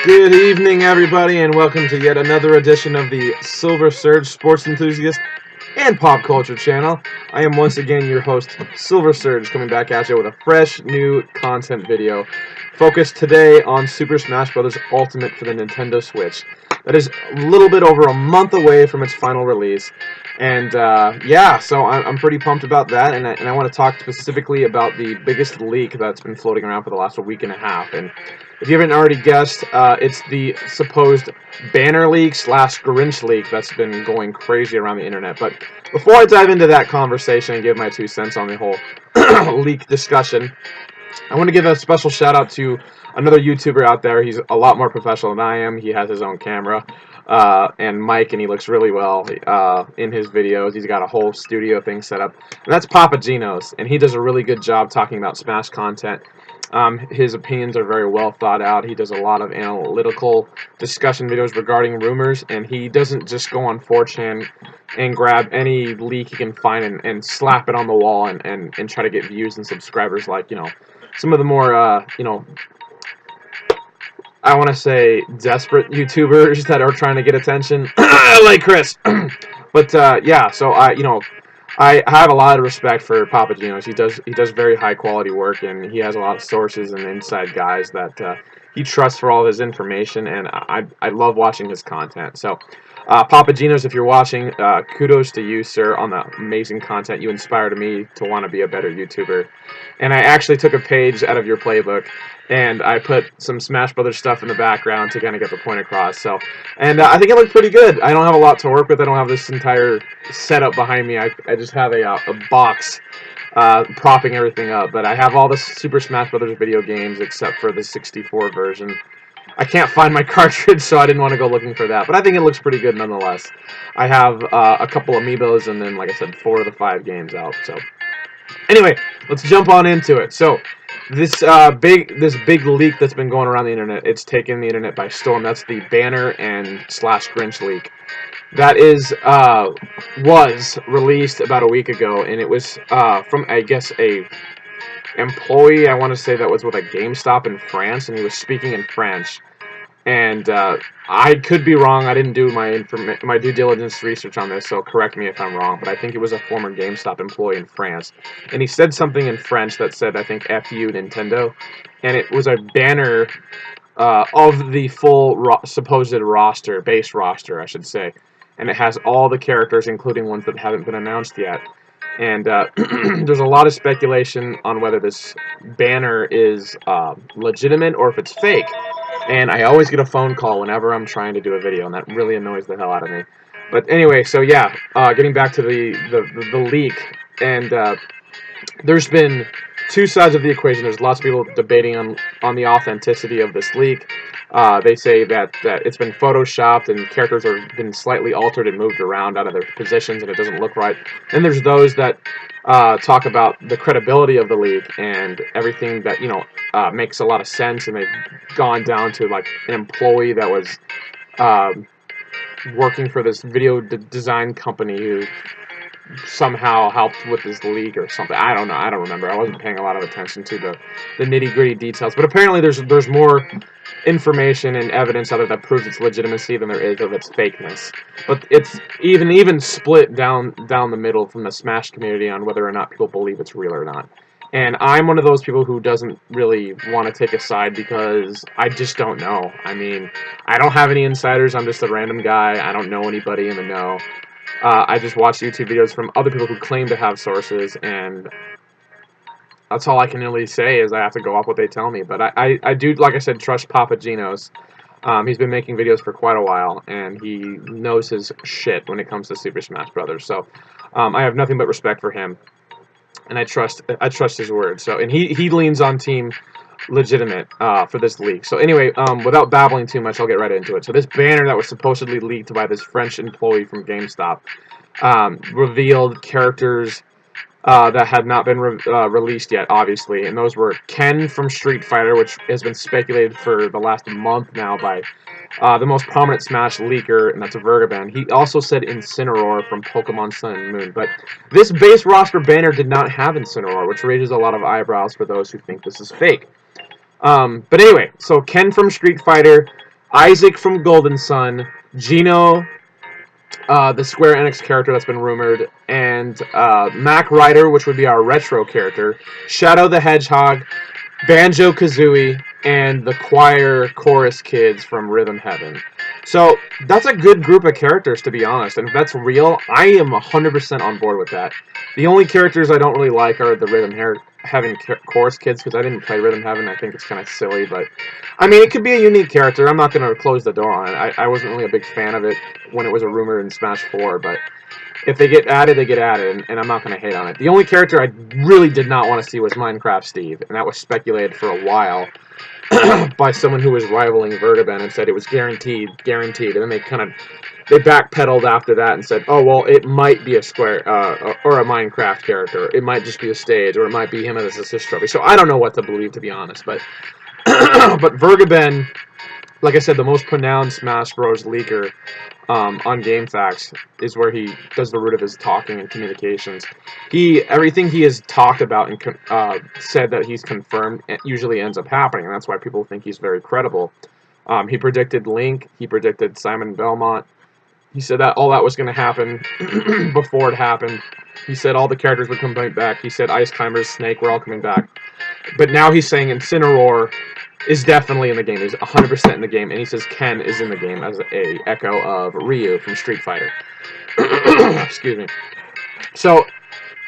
Good evening, everybody, and welcome to yet another edition of the Silver Surge Sports Enthusiast and Pop Culture channel. I am once again your host, Silver Surge, coming back at you with a fresh new content video focused today on Super Smash Bros. Ultimate for the Nintendo Switch. That is a little bit over a month away from its final release, and yeah, so I'm pretty pumped about that, and I want to talk specifically about the biggest leak that's been floating around for the last week and a half. And if you haven't already guessed, it's the supposed banner leak / Grinch leak that's been going crazy around the internet. But before I dive into that conversation and give my 2 cents on the whole leak discussion, I want to give a special shout out to another YouTuber out there. He's a lot more professional than I am. He has his own camera and mic, and he looks really well in his videos. He's got a whole studio thing set up, and that's Papa Gino's, and he does a really good job talking about Smash content. His opinions are very well thought out. He does a lot of analytical discussion videos regarding rumors, and he doesn't just go on 4chan and grab any leak he can find and slap it on the wall and try to get views and subscribers like, some of the more, I want to say desperate YouTubers that are trying to get attention, like Chris. But yeah, so I have a lot of respect for Papa Gino's. He does very high quality work, and he has a lot of sources and inside guys that he trusts for all of his information, and I love watching his content. So Papa Gino's, if you're watching, kudos to you, sir, on the amazing content. You inspired me to want to be a better YouTuber. And I actually took a page out of your playbook, and I put some Smash Brothers stuff in the background to kind of get the point across. So, and I think it looked pretty good. I don't have a lot to work with. I don't have this entire setup behind me. I just have a box propping everything up. But I have all the Super Smash Brothers video games except for the 64 version. I can't find my cartridge, so I didn't want to go looking for that. But I think it looks pretty good nonetheless. I have a couple amiibos, and then, like I said, 4 of the 5 games out. So, anyway, let's jump on into it. So, this big leak that's been going around the internet, it's taken the internet by storm. That's the banner and / Grinch leak. That was released about a week ago, and it was from, I guess, a employee, I want to say, that was with a GameStop in France, and he was speaking in French. And I could be wrong. I didn't do my due diligence research on this, so correct me if I'm wrong. But I think it was a former GameStop employee in France, and he said something in French that said, I think, "F you, Nintendo," and it was a banner of the full supposed roster, base roster, I should say, and it has all the characters, including ones that haven't been announced yet. And there's a lot of speculation on whether this banner is legitimate or if it's fake. And I always get a phone call whenever I'm trying to do a video, and that really annoys the hell out of me. But anyway, so yeah, getting back to the leak, and there's been 2 sides of the equation. There's lots of people debating on the authenticity of this leak. They say that it's been photoshopped and characters have been slightly altered and moved around out of their positions, and it doesn't look right. Then there's those that talk about the credibility of the leak and everything that makes a lot of sense, and they've gone down to like an employee that was working for this video design company who somehow helped with this leak or something. I don't know. I don't remember. I wasn't paying a lot of attention to the nitty-gritty details. But apparently there's more information and evidence out of that proves its legitimacy than there is of its fakeness. But it's even split down the middle from the Smash community on whether or not people believe it's real or not. And I'm one of those people who doesn't really want to take a side because I just don't know. I mean, I don't have any insiders. I'm just a random guy. I don't know anybody in the know. I just watch YouTube videos from other people who claim to have sources, and that's all I can really say is I have to go off what they tell me. But I do, like I said, trust Papa Gino's. He's been making videos for quite a while, and he knows his shit when it comes to Super Smash Brothers. So I have nothing but respect for him, and I trust his word. So, and he leans on Team Legitimate for this leak. So anyway, without babbling too much, I'll get right into it. So this banner that was supposedly leaked by this French employee from GameStop revealed characters that had not been released yet, obviously, and those were Ken from Street Fighter, which has been speculated for the last month now by the most prominent Smash leaker, and that's a Vergaban. He also said Incineroar from Pokemon Sun and Moon, but this base roster banner did not have Incineroar, which raises a lot of eyebrows for those who think this is fake. But anyway, so Ken from Street Fighter, Isaac from Golden Sun, Gino, the Square Enix character that's been rumored, and Mac Ryder, which would be our retro character, Shadow the Hedgehog, Banjo Kazooie, and the choir chorus kids from Rhythm Heaven. So that's a good group of characters, to be honest. And if that's real, I am 100% on board with that. The only characters I don't really like are the Heaven chorus kids, because I didn't play Rhythm Heaven. I think it's kind of silly, but I mean, it could be a unique character. I'm not going to close the door on it. I wasn't really a big fan of it when it was a rumor in Smash 4, but if they get added, they get added, and I'm not going to hate on it. The only character I really did not want to see was Minecraft Steve, and that was speculated for a while by someone who was rivaling Vertiben and said it was guaranteed, guaranteed, and then they backpedaled after that and said, oh well, it might be a Square or a Minecraft character, it might just be a stage, or it might be him as an assist trophy. So I don't know what to believe, to be honest, but but Vertiben, like I said, the most pronounced Smash Bros. Leaker on GameFAQs is where he does the root of his talking and communications. Everything he has talked about and said that he's confirmed usually ends up happening, and that's why people think he's very credible. He predicted Link. He predicted Simon Belmont. He said that all that was going to happen before it happened. He said all the characters would come back. He said Ice Climbers, Snake were all coming back. But now he's saying Incineroar is definitely in the game. He's 100% in the game, and he says Ken is in the game as a echo of Ryu from Street Fighter. Excuse me. So,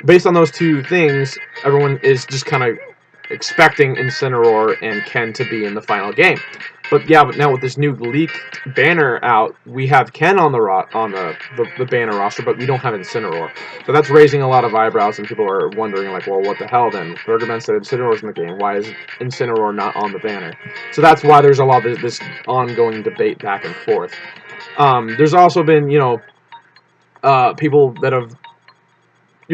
based on those two things, everyone is just kind of expecting Incineroar and Ken to be in the final game. But yeah, but now with this new leaked banner out, we have Ken on the banner roster, but we don't have Incineroar. So that's raising a lot of eyebrows, and people are wondering, like, well, what the hell then? Bergerman said Incineroar's in the game. Why is Incineroar not on the banner? So that's why there's a lot of this ongoing debate back and forth. There's also been, people that have,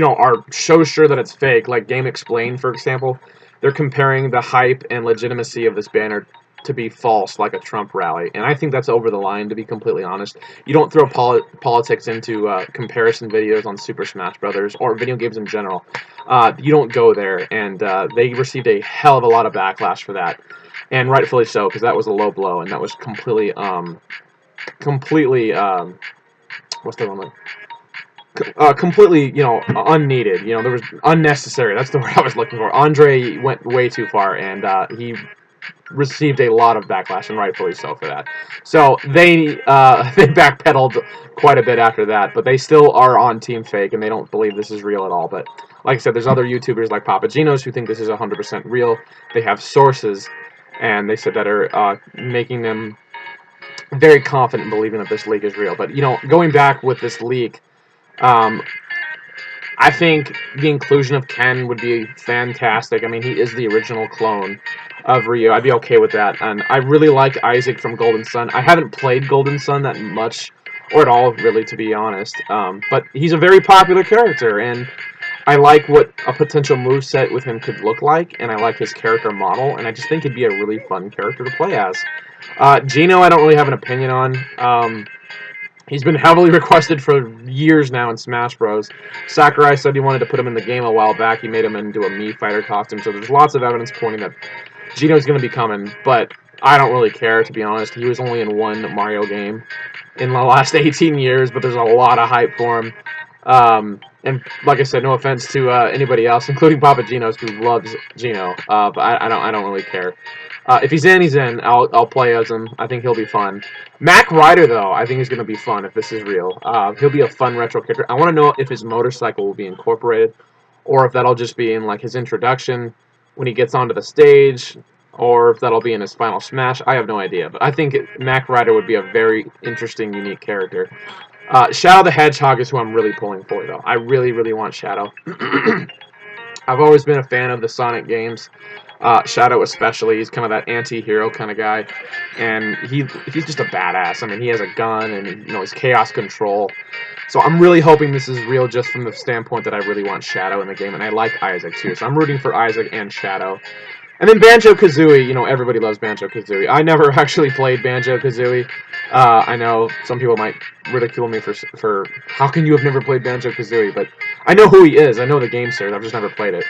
are so sure that it's fake, like Game Explained, for example. They're comparing the hype and legitimacy of this banner to be false, like a Trump rally, and I think that's over the line, to be completely honest. You don't throw politics into comparison videos on Super Smash Brothers or video games in general. You don't go there, and they received a hell of a lot of backlash for that, and rightfully so, because that was a low blow, and that was completely, what's the one? Completely, unneeded. There was unnecessary. That's the word I was looking for. Andre went way too far, and he received a lot of backlash, and rightfully so for that. So they they backpedaled quite a bit after that, but they still are on Team Fake, and they don't believe this is real at all. But like I said, there's other YouTubers like Papagenos who think this is 100% real. They have sources, and they said that are making them very confident in believing that this leak is real. But going back with this leak, I think the inclusion of Ken would be fantastic. I mean, he is the original clone of Ryu. I'd be okay with that. And I really like Isaac from Golden Sun. I haven't played Golden Sun that much, or at all, really, to be honest. But he's a very popular character, and I like what a potential moveset with him could look like, and I like his character model, and I just think he'd be a really fun character to play as. Gino, I don't really have an opinion on. He's been heavily requested for years now in Smash Bros. Sakurai said he wanted to put him in the game a while back. He made him into a Mii fighter costume, so there's lots of evidence pointing that Gino's going to be coming, but I don't really care, to be honest. He was only in one Mario game in the last 18 years, but there's a lot of hype for him. And like I said, no offense to anybody else, including Papagenos, who loves Gino, but I don't really care. If he's in, he's in. I'll play as him. I think he'll be fun. Mac Ryder, though, I think is going to be fun if this is real. He'll be a fun retro character. I want to know if his motorcycle will be incorporated, or if that'll just be in like his introduction when he gets onto the stage, or if that'll be in his final smash. I have no idea, but I think Mac Ryder would be a very interesting, unique character. Shadow the Hedgehog is who I'm really pulling for, though. I really, really want Shadow. I've always been a fan of the Sonic games. Shadow especially, he's kind of that anti-hero kind of guy, and he's just a badass. I mean, he has a gun, and he's Chaos Control. So I'm really hoping this is real, just from the standpoint that I really want Shadow in the game, and I like Isaac too. So I'm rooting for Isaac and Shadow. And then Banjo-Kazooie, everybody loves Banjo-Kazooie. I never actually played Banjo-Kazooie. I know some people might ridicule me for how can you have never played Banjo-Kazooie, but I know who he is. I know the game series. I've just never played it.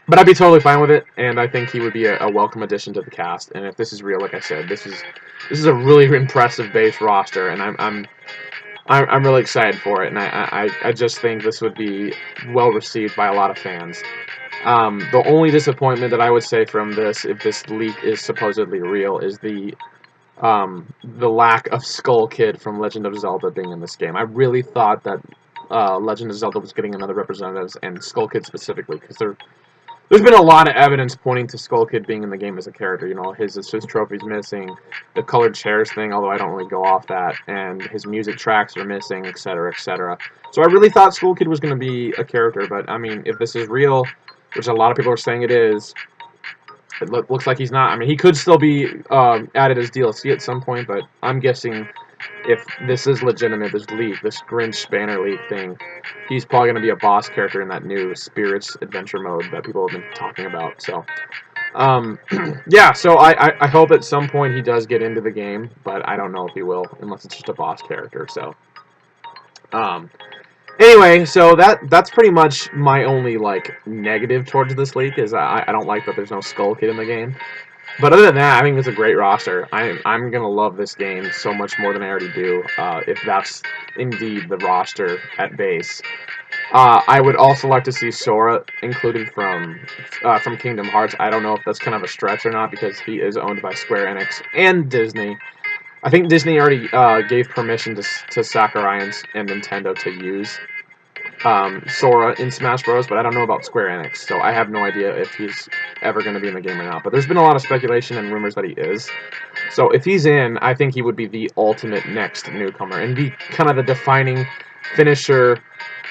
But I'd be totally fine with it, and I think he would be a welcome addition to the cast. And if this is real, like I said, this is a really impressive base roster, and I'm really excited for it. And I just think this would be well received by a lot of fans. The only disappointment that I would say from this, if this leak is supposedly real, is the lack of Skull Kid from Legend of Zelda being in this game. I really thought that Legend of Zelda was getting another representatives, and Skull Kid specifically, because there's been a lot of evidence pointing to Skull Kid being in the game as a character. You know, his trophy's missing, the colored chairs thing, although I don't really go off that, and his music tracks are missing, etc., etc. So I really thought Skull Kid was going to be a character, but I mean, if this is real, which a lot of people are saying it is, it looks like he's not. I mean, he could still be added as DLC at some point, but I'm guessing if this is legitimate, this leak, this Grinch banner leak thing, he's probably going to be a boss character in that new Spirits adventure mode that people have been talking about. So, yeah, so I hope at some point he does get into the game, but I don't know if he will, unless it's just a boss character. So, um, anyway, so that's pretty much my only, like, negative towards this leak, is I don't like that there's no Skull Kid in the game. But other than that, I think it's a great roster. I'm gonna love this game so much more than I already do. If that's indeed the roster at base, I would also like to see Sora included from Kingdom Hearts. I don't know if that's kind of a stretch or not because he is owned by Square Enix and Disney. I think Disney already gave permission to Sakurai and Nintendo to use Sora in Smash Bros, but I don't know about Square Enix, so I have no idea if he's ever going to be in the game or not. But there's been a lot of speculation and rumors that he is. So if he's in, I think he would be the ultimate next newcomer and be kind of the defining finisher,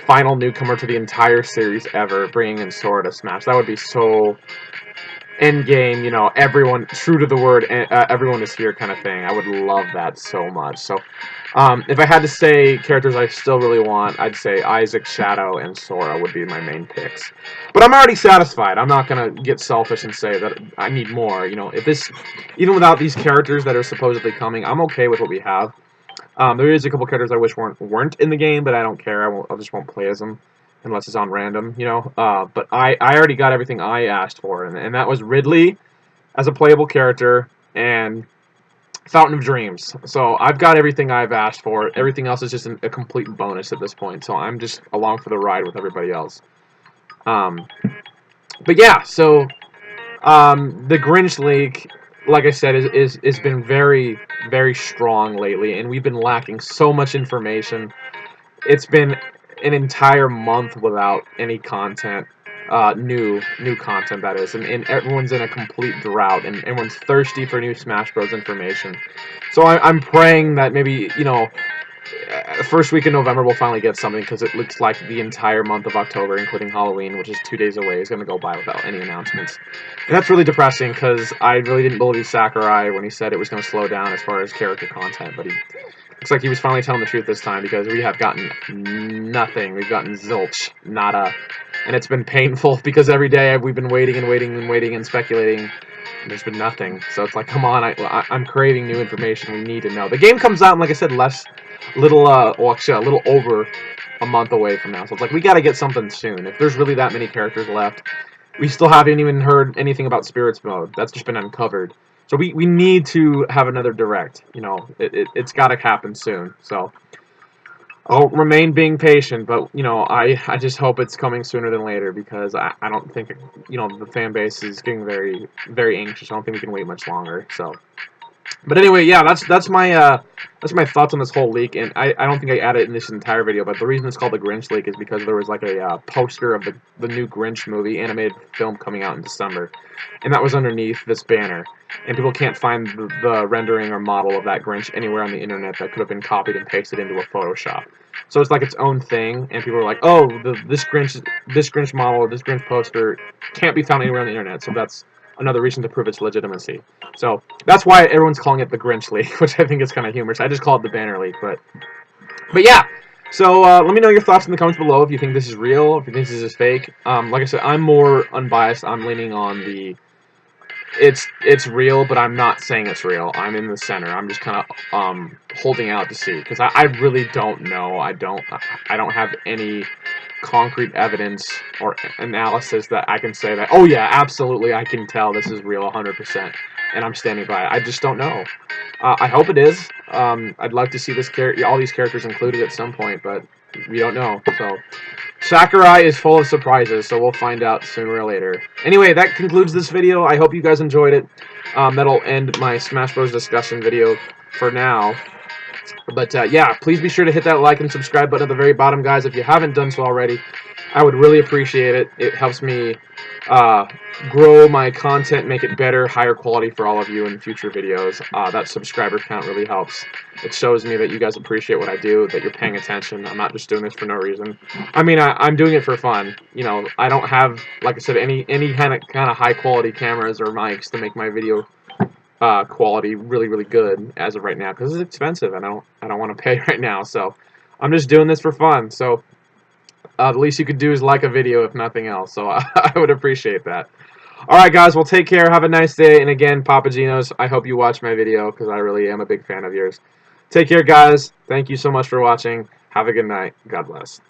final newcomer to the entire series ever, bringing in Sora to Smash. That would be so end game, you know, everyone, true to the word, everyone is here kind of thing. I would love that so much. So, if I had to say characters I still really want, I'd say Isaac, Shadow, and Sora would be my main picks. But I'm already satisfied. I'm not going to get selfish and say that I need more. You know, if this, even without these characters that are supposedly coming, I'm okay with what we have. There is a couple characters I wish weren't in the game, but I don't care. I just won't play as them unless it's on random, you know. But I already got everything I asked for, and that was Ridley as a playable character and Fountain of Dreams. So I've got everything I've asked for. Everything else is just a complete bonus at this point. So I'm just along for the ride with everybody else. Um, but yeah, so the Grinch Leak, like I said, is been very, very strong lately, and we've been lacking so much information. It's been an entire month without any content, new content that is, and everyone's in a complete drought, and everyone's thirsty for new Smash Bros. Information. So I'm praying that maybe, you know, first week in November we'll finally get something, because it looks like the entire month of October, including Halloween, which is 2 days away, is going to go by without any announcements. And that's really depressing, because I really didn't believe Sakurai when he said it was going to slow down as far as character content, but he looks like he was finally telling the truth this time, because we have gotten nothing. We've gotten zilch, nada. And it's been painful, because every day we've been waiting and waiting and waiting and speculating, and there's been nothing. So it's like, come on, I'm craving new information. We need to know. The game comes out, and like I said, well, actually, a little over a month away from now. So it's like, we got to get something soon. If there's really that many characters left, we still haven't even heard anything about Spirits mode. That's just been uncovered. So we need to have another direct. You know, it's got to happen soon. So I'll remain being patient, but, you know, I just hope it's coming sooner than later, because I don't think, you know, the fan base is getting very, very anxious. I don't think we can wait much longer. So, but anyway, yeah, that's my thoughts on this whole leak, and I don't think I added in this entire video, but the reason it's called the Grinch Leak is because there was like a poster of the new Grinch movie, animated film coming out in December, and that was underneath this banner, and people can't find the rendering or model of that Grinch anywhere on the internet that could have been copied and pasted into a Photoshop. So it's like its own thing, and people are like, oh, this Grinch model or this Grinch poster can't be found anywhere on the internet, so that's another reason to prove its legitimacy. So that's why everyone's calling it the Grinch Leak, which I think is kind of humorous. I just call it the banner leak, but yeah. So let me know your thoughts in the comments below if you think this is real, if you think this is fake. Like I said, I'm more unbiased. I'm leaning on the it's real, but I'm not saying it's real. I'm in the center. I'm just kind of holding out to see, because I really don't know. I don't have any concrete evidence or analysis that I can say that, oh yeah, absolutely, I can tell this is real 100%, and I'm standing by it. I just don't know. I hope it is. I'd love to see all these characters included at some point, but we don't know. So Sakurai is full of surprises, so we'll find out sooner or later. Anyway, that concludes this video. I hope you guys enjoyed it. That'll end my Smash Bros. Discussion video for now. But yeah, please be sure to hit that like and subscribe button at the very bottom, guys, if you haven't done so already. I would really appreciate it. It helps me grow my content, make it better, higher quality for all of you in future videos. That subscriber count really helps. It shows me that you guys appreciate what I do, that you're paying attention. I'm not just doing this for no reason. I mean, I'm doing it for fun. You know, I don't have, like I said, any kind of high quality cameras or mics to make my video quality really good as of right now, because it's expensive and I don't want to pay right now. So I'm just doing this for fun. So the least you could do is like a video, if nothing else. So I would appreciate that. Alright guys, well, take care, have a nice day, and again, Papagenos, I hope you watch my video, because I really am a big fan of yours. Take care, guys. Thank you so much for watching. Have a good night. God bless.